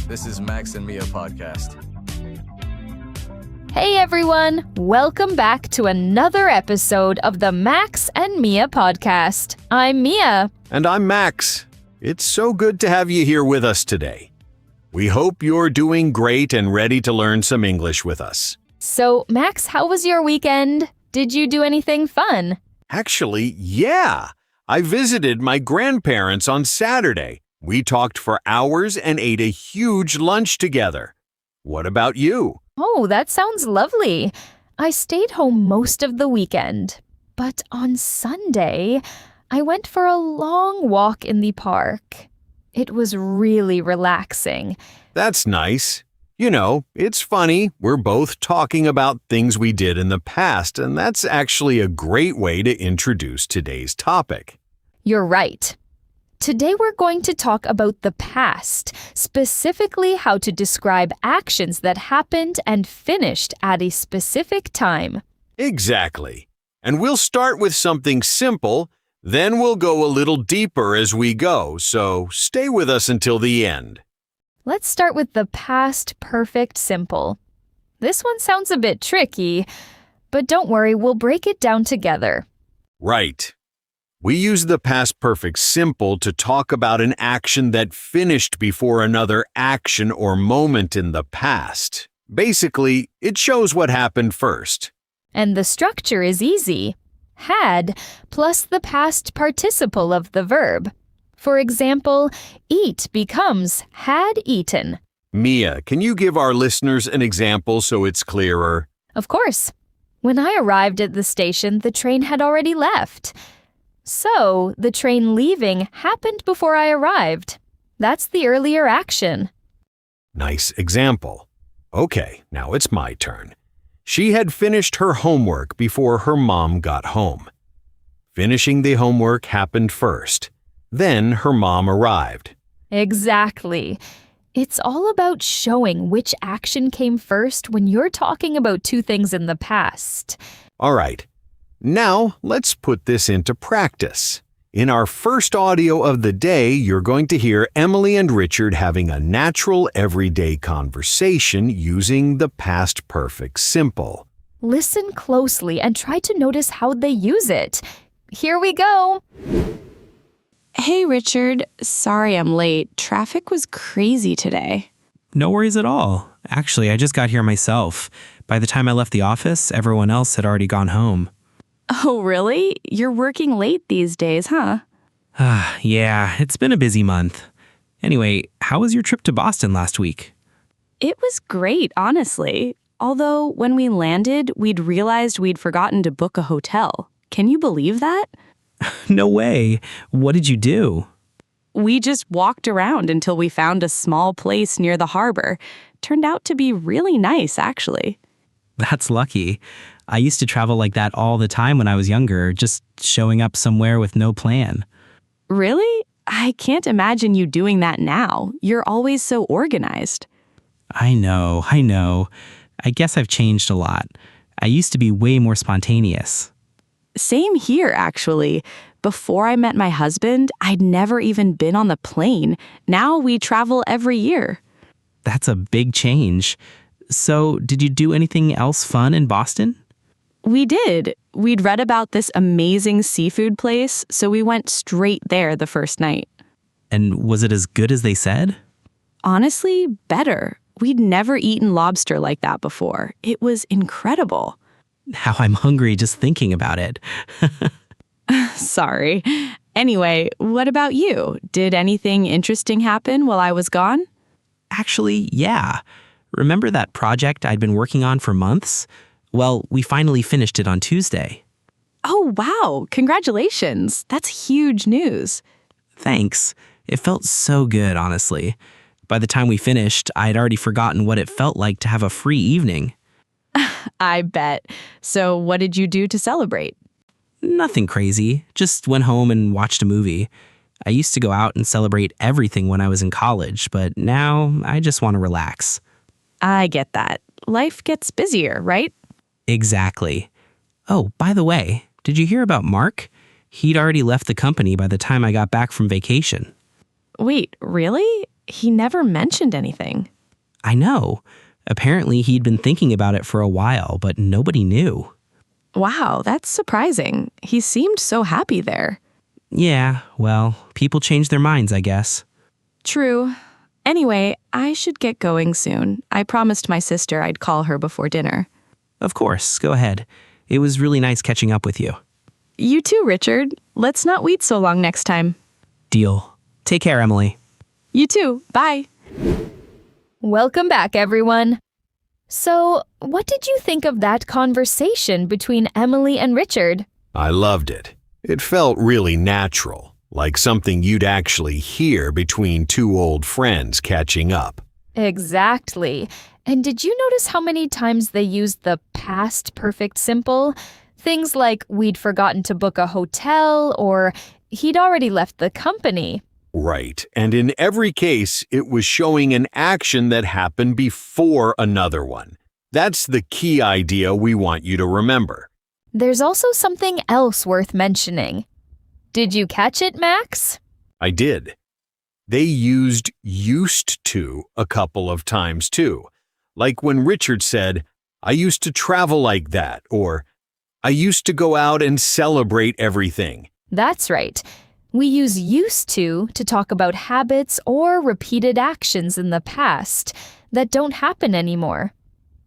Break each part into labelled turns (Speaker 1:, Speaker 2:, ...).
Speaker 1: This is Max and Mia podcast.
Speaker 2: Hey everyone, welcome back to another episode of the Max and Mia podcast. I'm Mia.
Speaker 3: And I'm Max. It's so good to have you here with us today. We hope you're doing great and ready to learn some English with us.
Speaker 2: So, Max, how was your weekend? Did you do anything fun?
Speaker 3: Actually, yeah. I visited my grandparents on Saturday. We talked for hours and ate a huge lunch together. What about you?
Speaker 2: Oh, that sounds lovely. I stayed home most of the weekend. But on Sunday, I went for a long walk in the park. It was really relaxing.
Speaker 3: That's nice. You know, it's funny, we're both talking about things we did in the past, and that's actually a great way to introduce today's topic.
Speaker 2: You're right. Today we're going to talk about the past, specifically how to describe actions that happened and finished at a specific time.
Speaker 3: Exactly. And we'll start with something simple, then we'll go a little deeper as we go, so stay with us until the end.
Speaker 2: Let's start with the past perfect simple. This one sounds a bit tricky, but don't worry, we'll break it down together.
Speaker 3: Right. We use the past perfect simple to talk about an action that finished before another action or moment in the past. Basically, it shows what happened first.
Speaker 2: And the structure is easy. Had plus the past participle of the verb. For example, eat becomes had eaten.
Speaker 3: Mia, can you give our listeners an example so it's clearer?
Speaker 2: Of course. When I arrived at the station, the train had already left. So, the train leaving happened before I arrived. That's the earlier action.
Speaker 3: Nice example. Okay, now it's my turn. She had finished her homework before her mom got home. Finishing the homework happened first. Then her mom arrived.
Speaker 2: Exactly. It's all about showing which action came first when you're talking about two things in the past.
Speaker 3: All right. Now, let's put this into practice. In our first audio of the day, you're going to hear Emily and Richard having a natural, everyday conversation using the past perfect simple.
Speaker 2: Listen closely and try to notice how they use it. Here we go.
Speaker 4: Hey, Richard. Sorry I'm late. Traffic was crazy today.
Speaker 5: No worries at all. Actually, I just got here myself. By the time I left the office, everyone else had already gone home.
Speaker 4: Oh, really? You're working late these days, huh?
Speaker 5: Yeah, it's been a busy month. Anyway, how was your trip to Boston last week?
Speaker 4: It was great, honestly. Although, when we landed, we'd realized we'd forgotten to book a hotel. Can you believe that?
Speaker 5: No way. What did you do?
Speaker 4: We just walked around until we found a small place near the harbor. Turned out to be really nice, actually.
Speaker 5: That's lucky. I used to travel like that all the time when I was younger, just showing up somewhere with no plan.
Speaker 4: Really? I can't imagine you doing that now. You're always so organized.
Speaker 5: I know. I guess I've changed a lot. I used to be way more spontaneous.
Speaker 4: Same here, actually. Before I met my husband, I'd never even been on the plane. Now we travel every year.
Speaker 5: That's a big change. So, did you do anything else fun in Boston?
Speaker 4: We did. We'd read about this amazing seafood place, so we went straight there the first night.
Speaker 5: And was it as good as they said?
Speaker 4: Honestly, better. We'd never eaten lobster like that before. It was incredible.
Speaker 5: How I'm hungry just thinking about it.
Speaker 4: Sorry. Anyway, what about you? Did anything interesting happen while I was gone?
Speaker 5: Actually, yeah. Remember that project I'd been working on for months? Well, we finally finished it on Tuesday.
Speaker 4: Oh, wow. Congratulations. That's huge news.
Speaker 5: Thanks. It felt so good, honestly. By the time we finished, I'd already forgotten what it felt like to have a free evening.
Speaker 4: I bet. So what did you do to celebrate?
Speaker 5: Nothing crazy. Just went home and watched a movie. I used to go out and celebrate everything when I was in college, but now I just want to relax.
Speaker 4: I get that. Life gets busier, right?
Speaker 5: Exactly. Oh, by the way, did you hear about Mark? He'd already left the company by the time I got back from vacation.
Speaker 4: Wait, really? he never mentioned anything.
Speaker 5: I know. Apparently, he'd been thinking about it for a while, but nobody knew.
Speaker 4: Wow, that's surprising. He seemed so happy there.
Speaker 5: Yeah, well, people change their minds, I guess.
Speaker 4: True. Anyway, I should get going soon. I promised my sister I'd call her before dinner.
Speaker 5: Of course, go ahead. It was really nice catching up with you.
Speaker 4: You too, Richard. Let's not wait so long next time.
Speaker 5: Deal. Take care, Emily.
Speaker 4: You too. Bye.
Speaker 2: Welcome back, everyone. So, what did you think of that conversation between Emily and Richard?
Speaker 3: I loved it. It felt really natural, like something you'd actually hear between two old friends catching up.
Speaker 2: Exactly. And did you notice how many times they used the past perfect simple? Things like we'd forgotten to book a hotel or he'd already left the company.
Speaker 3: Right, and in every case, it was showing an action that happened before another one. That's the key idea we want you to remember.
Speaker 2: There's also something else worth mentioning. Did you catch it, Max?
Speaker 3: I did. They used used to a couple of times too. Like when Richard said, I used to travel like that, or I used to go out and celebrate everything.
Speaker 2: That's right. We use used to talk about habits or repeated actions in the past that don't happen anymore.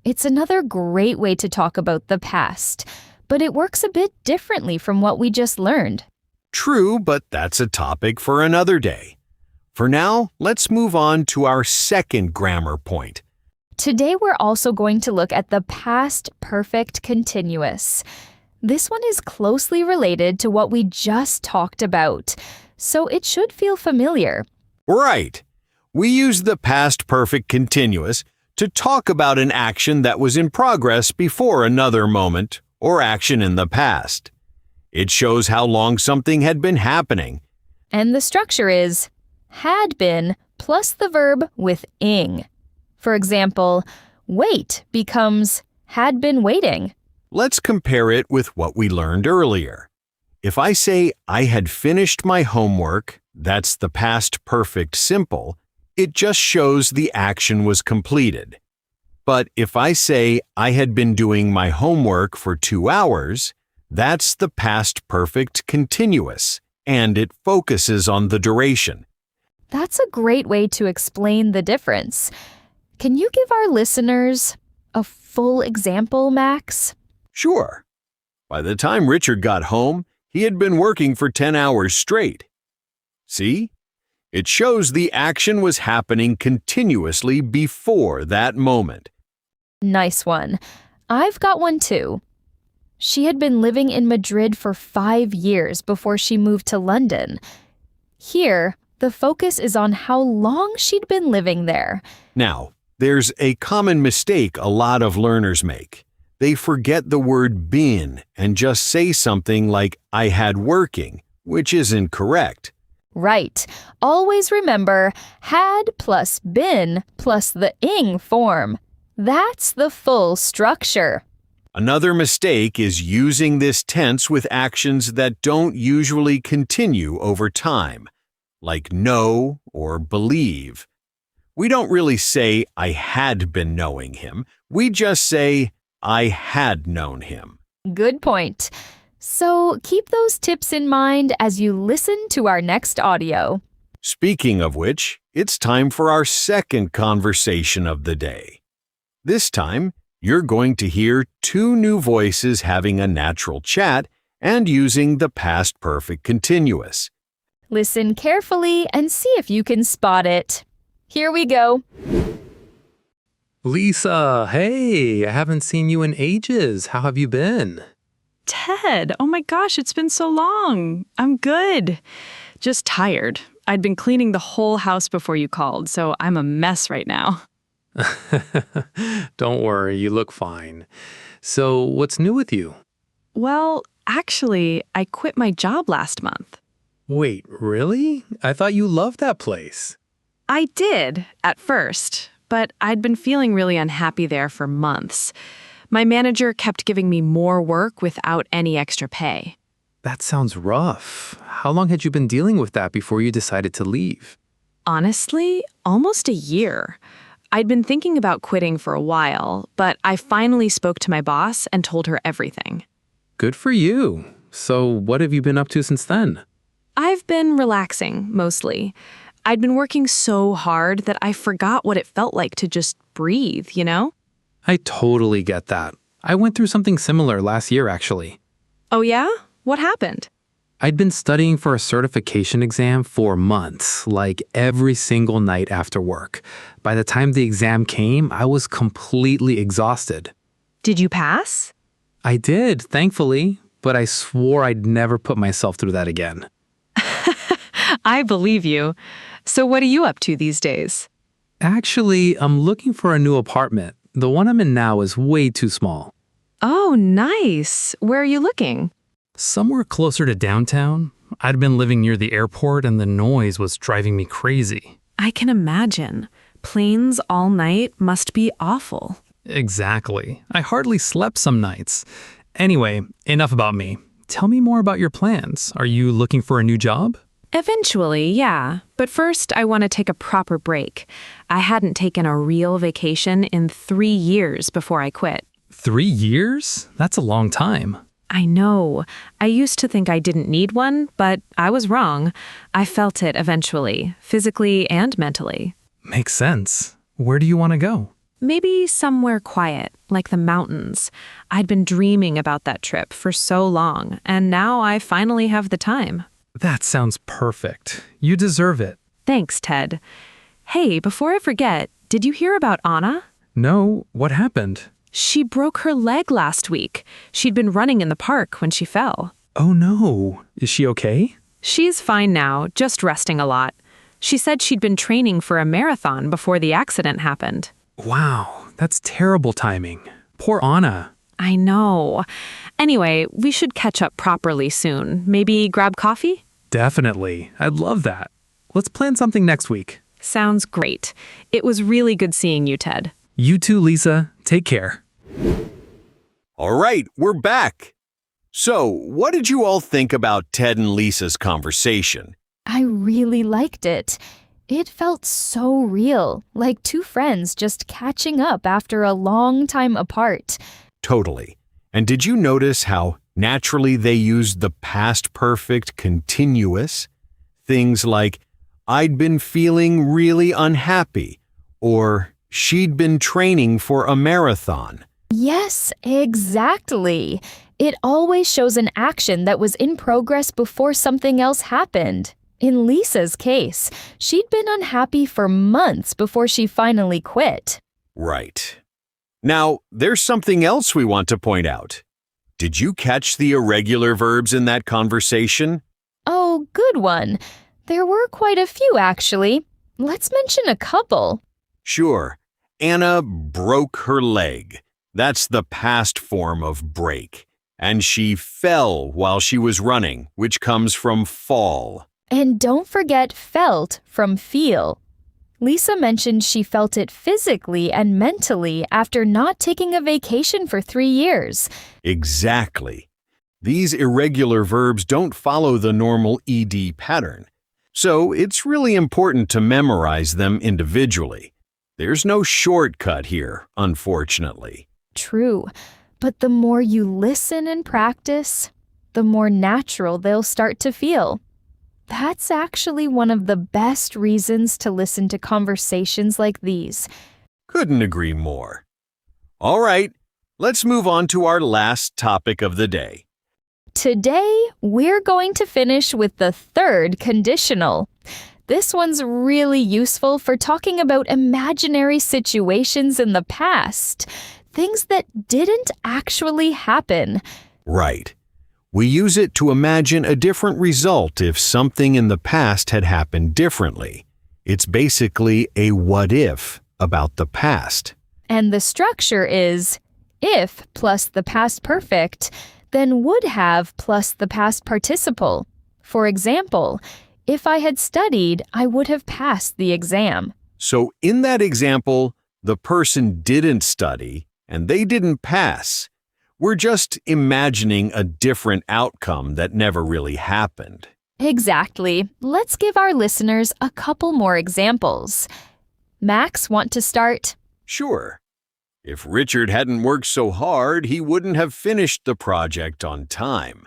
Speaker 2: It's another great way to talk about the past, but it works a bit differently from what we just learned.
Speaker 3: True, but that's a topic for another day. For now, let's move on to our second grammar point.
Speaker 2: Today we're also going to look at the past perfect continuous. This one is closely related to what we just talked about, so it should feel familiar.
Speaker 3: Right. We use the past perfect continuous to talk about an action that was in progress before another moment or action in the past. It shows how long something had been happening.
Speaker 2: And the structure is had been plus the verb with ing. For example, wait becomes had been waiting.
Speaker 3: Let's compare it with what we learned earlier. If I say I had finished my homework, that's the past perfect simple, it just shows the action was completed. But if I say I had been doing my homework for 2 hours, that's the past perfect continuous, and it focuses on the duration.
Speaker 2: That's a great way to explain the difference. Can you give our listeners a full example, Max?
Speaker 3: Sure. By the time Richard got home, he had been working for 10 hours straight. See? It shows the action was happening continuously before that moment.
Speaker 2: Nice one. I've got one too. She had been living in Madrid for 5 years before she moved to London. Here, the focus is on how long she'd been living there.
Speaker 3: Now, there's a common mistake a lot of learners make. They forget the word been and just say something like, I had working, which isn't correct.
Speaker 2: Right. Always remember had plus been plus the ing form. That's the full structure.
Speaker 3: Another mistake is using this tense with actions that don't usually continue over time, like know or believe. We don't really say, I had been knowing him. We just say, I had known him.
Speaker 2: Good point. So keep those tips in mind as you listen to our next audio.
Speaker 3: Speaking of which, it's time for our second conversation of the day. This time, you're going to hear 2 new voices having a natural chat and using the past perfect continuous.
Speaker 2: Listen carefully and see if you can spot it. Here we go.
Speaker 6: Lisa, hey, I haven't seen you in ages. How have you been?
Speaker 4: Ted, oh my gosh, it's been so long. I'm good. Just tired. I'd been cleaning the whole house before you called, so I'm a mess right now.
Speaker 6: Don't worry, you look fine. So, what's new with you?
Speaker 4: Well, actually, I quit my job last month.
Speaker 6: Wait, really? I thought you loved that place.
Speaker 4: I did, at first, but I'd been feeling really unhappy there for months. My manager kept giving me more work without any extra pay.
Speaker 6: That sounds rough. How long had you been dealing with that before you decided to leave?
Speaker 4: Honestly, almost a year. I'd been thinking about quitting for a while, but I finally spoke to my boss and told her everything.
Speaker 6: Good for you. So what have you been up to since then?
Speaker 4: I've been relaxing, mostly. I'd been working so hard that I forgot what it felt like to just breathe, you know?
Speaker 6: I totally get that. I went through something similar last year, actually.
Speaker 4: Oh yeah? What happened?
Speaker 6: I'd been studying for a certification exam for months, like every single night after work. By the time the exam came, I was completely exhausted.
Speaker 4: Did you pass?
Speaker 6: I did, thankfully, but I swore I'd never put myself through that again.
Speaker 4: I believe you. So what are you up to these days?
Speaker 6: Actually, I'm looking for a new apartment. The one I'm in now is way too small.
Speaker 4: Oh, nice. Where are you looking?
Speaker 7: Somewhere closer to downtown. I'd been living near the airport and the noise was driving me crazy.
Speaker 4: I can imagine. Planes all night must be awful.
Speaker 7: Exactly. I hardly slept some nights. Anyway, enough about me. Tell me more about your plans. Are you looking for a new job?
Speaker 4: Eventually, yeah. But first, I want to take a proper break. I hadn't taken a real vacation in 3 years before I quit.
Speaker 7: 3 years? That's a long time.
Speaker 4: I know. I used to think I didn't need one, but I was wrong. I felt it eventually, physically and mentally.
Speaker 7: Makes sense. Where do you want to go?
Speaker 4: Maybe somewhere quiet, like the mountains. I'd been dreaming about that trip for so long, and now I finally have the time.
Speaker 7: That sounds perfect. You deserve it.
Speaker 4: Thanks, Ted. Hey, before I forget, did you hear about Anna?
Speaker 7: No, what happened?
Speaker 4: She broke her leg last week. She'd been running in the park when she fell.
Speaker 7: Oh no. Is she okay?
Speaker 4: She's fine now, just resting a lot. She said she'd been training for a marathon before the accident happened.
Speaker 7: Wow, that's terrible timing. Poor Anna.
Speaker 4: I know. Anyway, we should catch up properly soon. Maybe grab coffee?
Speaker 7: Definitely. I'd love that. Let's plan something next week.
Speaker 4: Sounds great. It was really good seeing you, Ted.
Speaker 7: You too, Lisa. Take care.
Speaker 3: All right, we're back. So, what did you all think about Ted and Lisa's conversation?
Speaker 2: I really liked it. It felt so real, like two friends just catching up after a long time apart.
Speaker 3: Totally. And did you notice how naturally they used the past perfect continuous? Things like, I'd been feeling really unhappy, or she'd been training for a marathon.
Speaker 2: Yes, exactly. It always shows an action that was in progress before something else happened. In Lisa's case, she'd been unhappy for months before she finally quit.
Speaker 3: Right. Now, there's something else we want to point out. Did you catch the irregular verbs in that conversation?
Speaker 2: Oh, good one. There were quite a few, actually. Let's mention a couple.
Speaker 3: Sure. Anna broke her leg. That's the past form of break. And she fell while she was running, which comes from fall.
Speaker 2: And don't forget felt from feel. Lisa mentioned she felt it physically and mentally after not taking a vacation for 3 years.
Speaker 3: Exactly. These irregular verbs don't follow the normal ED pattern. So it's really important to memorize them individually. There's no shortcut here, unfortunately.
Speaker 2: True. But the more you listen and practice, the more natural they'll start to feel. That's actually one of the best reasons to listen to conversations like these.
Speaker 3: Couldn't agree more. All right, let's move on to our last topic of the day.
Speaker 2: Today, we're going to finish with the third conditional. This one's really useful for talking about imaginary situations in the past, things that didn't actually happen.
Speaker 3: Right. We use it to imagine a different result if something in the past had happened differently. It's basically a what if about the past.
Speaker 2: And the structure is if plus the past perfect, then would have plus the past participle. For example, if I had studied, I would have passed the exam.
Speaker 3: So in that example, the person didn't study and they didn't pass. We're just imagining a different outcome that never really happened.
Speaker 2: Exactly. Let's give our listeners a couple more examples. Max, want to start?
Speaker 3: Sure. If Richard hadn't worked so hard, he wouldn't have finished the project on time.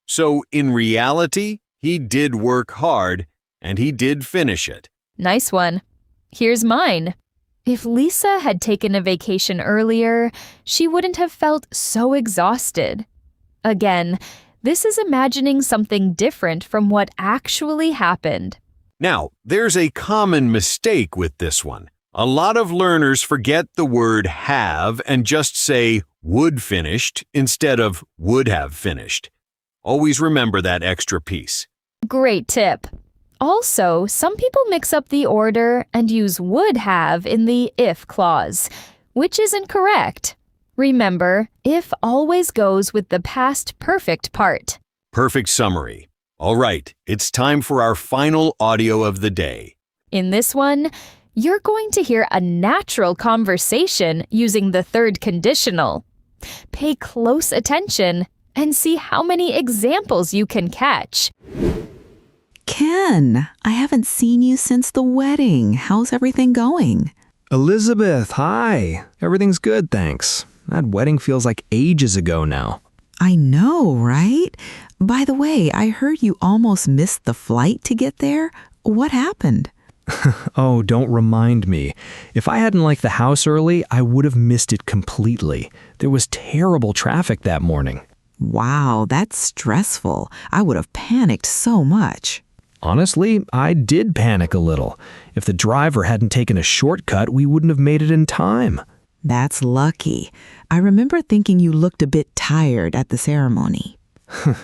Speaker 3: So, in reality, he did work hard, and he did finish it.
Speaker 2: Nice one. Here's mine. If Lisa had taken a vacation earlier, she wouldn't have felt so exhausted. Again, this is imagining something different from what actually happened.
Speaker 3: Now, there's a common mistake with this one. A lot of learners forget the word have and just say would finished instead of would have finished. Always remember that extra piece.
Speaker 2: Great tip. Also, some people mix up the order and use would have in the if clause, which isn't correct. Remember, if always goes with the past perfect part.
Speaker 3: Perfect summary. All right, it's time for our final audio of the day.
Speaker 2: In this one, you're going to hear a natural conversation using the third conditional. Pay close attention and see how many examples you can catch.
Speaker 8: Ken, I haven't seen you since the wedding. How's everything going?
Speaker 9: Elizabeth, hi. Everything's good, thanks. That wedding feels like ages ago now.
Speaker 8: I know, right? By the way, I heard you almost missed the flight to get there. What happened?
Speaker 9: Oh, don't remind me. If I hadn't left the house early, I would have missed it completely. There was terrible traffic that morning.
Speaker 8: Wow, that's stressful. I would have panicked so much.
Speaker 9: Honestly, I did panic a little. If the driver hadn't taken a shortcut, we wouldn't have made it in time.
Speaker 8: That's lucky. I remember thinking you looked a bit tired at the ceremony.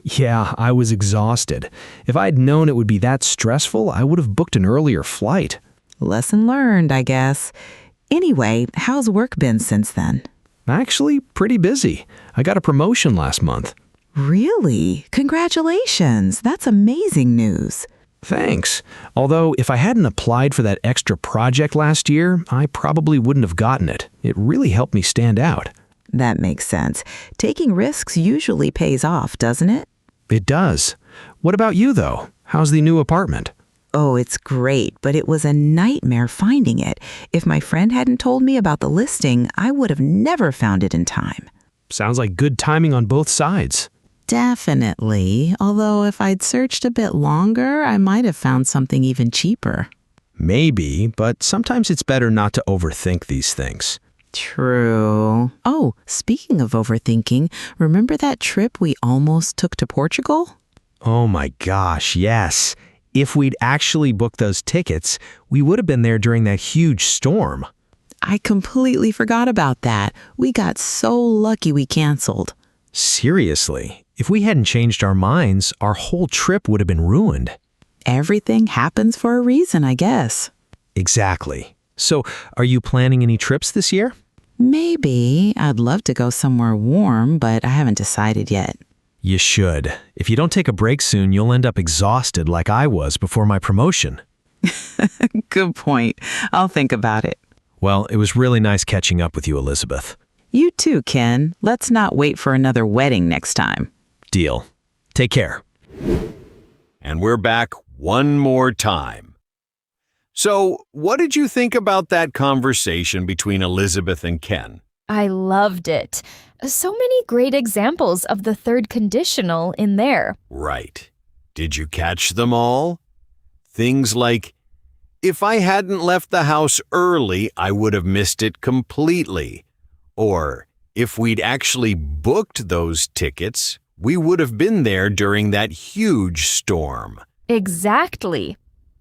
Speaker 9: Yeah, I was exhausted. If I'd known it would be that stressful, I would have booked an earlier flight.
Speaker 8: Lesson learned, I guess. Anyway, how's work been since then?
Speaker 9: Actually, pretty busy. I got a promotion last month.
Speaker 8: Really? Congratulations. That's amazing news.
Speaker 9: Thanks. Although, if I hadn't applied for that extra project last year, I probably wouldn't have gotten it. It really helped me stand out.
Speaker 8: That makes sense. Taking risks usually pays off, doesn't it?
Speaker 9: It does. What about you, though? How's the new apartment?
Speaker 8: Oh, it's great, but it was a nightmare finding it. If my friend hadn't told me about the listing, I would have never found it in time.
Speaker 9: Sounds like good timing on both sides.
Speaker 8: Definitely. Although if I'd searched a bit longer, I might have found something even cheaper.
Speaker 9: Maybe, but sometimes it's better not to overthink these things.
Speaker 8: True. Oh, speaking of overthinking, remember that trip we almost took to Portugal?
Speaker 9: Oh my gosh, yes. If we'd actually booked those tickets, we would have been there during that huge storm.
Speaker 8: I completely forgot about that. We got so lucky we canceled.
Speaker 9: Seriously, if we hadn't changed our minds, our whole trip would have been ruined.
Speaker 8: Everything happens for a reason, I guess.
Speaker 9: Exactly. So, are you planning any trips this year?
Speaker 8: Maybe. I'd love to go somewhere warm, but I haven't decided yet.
Speaker 9: You should. If you don't take a break soon, you'll end up exhausted like I was before my promotion.
Speaker 8: Good point. I'll think about it.
Speaker 9: Well, it was really nice catching up with you, Elizabeth.
Speaker 8: You too, Ken. Let's not wait for another wedding next time.
Speaker 9: Deal. Take care.
Speaker 3: And we're back one more time. So, what did you think about that conversation between Elizabeth and Ken?
Speaker 2: I loved it. So many great examples of the third conditional in there.
Speaker 3: Right. Did you catch them all? Things like, if I hadn't left the house early, I would have missed it completely. Or, if we'd actually booked those tickets, we would have been there during that huge storm.
Speaker 2: Exactly.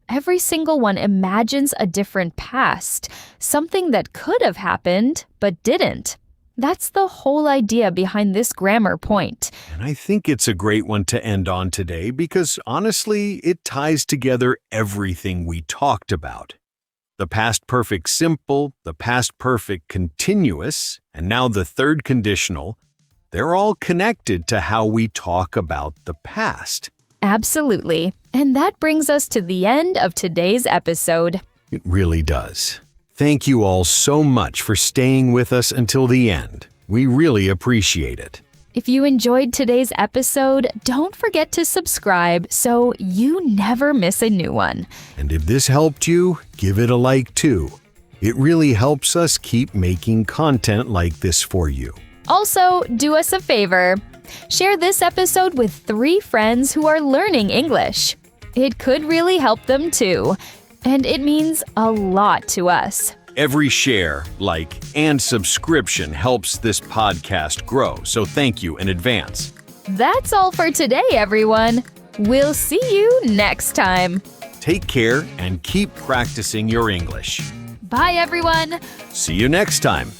Speaker 2: Every single one imagines a different past, something that could have happened but didn't. That's the whole idea behind this grammar point.
Speaker 3: And I think it's a great one to end on today because, honestly, it ties together everything we talked about. The past perfect simple, the past perfect continuous, and now the third conditional, they're all connected to how we talk about the past.
Speaker 2: Absolutely. And that brings us to the end of today's episode.
Speaker 3: It really does. Thank you all so much for staying with us until the end. We really appreciate it.
Speaker 2: If you enjoyed today's episode, don't forget to subscribe so you never miss a new one.
Speaker 3: And if this helped you, give it a like too. It really helps us keep making content like this for you.
Speaker 2: Also, do us a favor. Share this episode with 3 friends who are learning English. It could really help them too. And it means a lot to us.
Speaker 3: Every share, like, and subscription helps this podcast grow, so thank you in advance.
Speaker 2: That's all for today, everyone. We'll see you next time.
Speaker 3: Take care and keep practicing your English.
Speaker 2: Bye, everyone.
Speaker 3: See you next time.